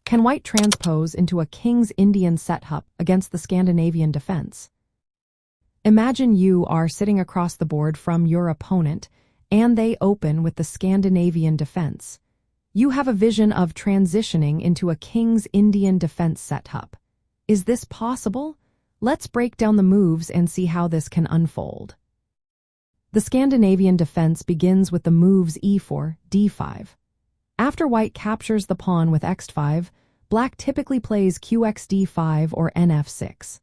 Can white transpose into a king's Indian setup against the Scandinavian defense? Imagine you are sitting across the board from your opponent, and they open with the Scandinavian defense. You have a vision of transitioning into a king's Indian defense setup. Is this possible? Let's break down the moves and see how this can unfold. The Scandinavian defense begins with the moves e4, d5. After white captures the pawn with x5, black typically plays qxd5 or nf6.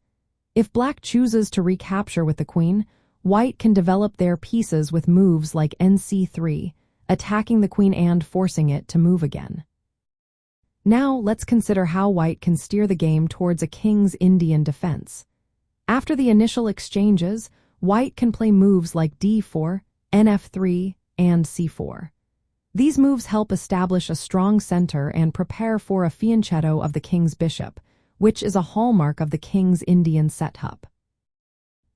If black chooses to recapture with the queen, white can develop their pieces with moves like nc3, attacking the queen and forcing it to move again. Now let's consider how white can steer the game towards a king's Indian defense. After the initial exchanges, white can play moves like d4, nf3, and c4. These moves help establish a strong center and prepare for a fianchetto of the king's bishop, which is a hallmark of the king's Indian setup.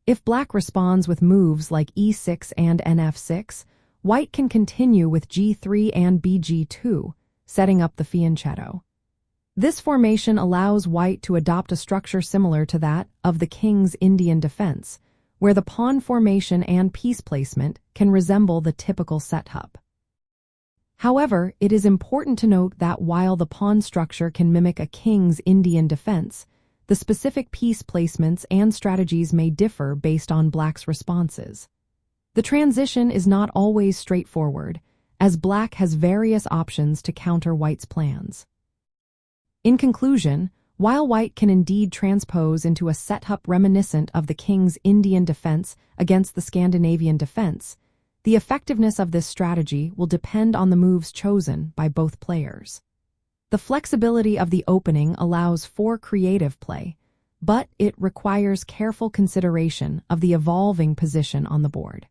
If black responds with moves like e6 and nf6, white can continue with g3 and bg2, setting up the fianchetto. This formation allows white to adopt a structure similar to that of the king's Indian defense, where the pawn formation and piece placement can resemble the typical setup. However, it is important to note that while the pawn structure can mimic a king's Indian defense, the specific piece placements and strategies may differ based on black's responses. The transition is not always straightforward, as black has various options to counter white's plans. In conclusion, while white can indeed transpose into a setup reminiscent of the king's Indian defense against the Scandinavian defense, the effectiveness of this strategy will depend on the moves chosen by both players. The flexibility of the opening allows for creative play, but it requires careful consideration of the evolving position on the board.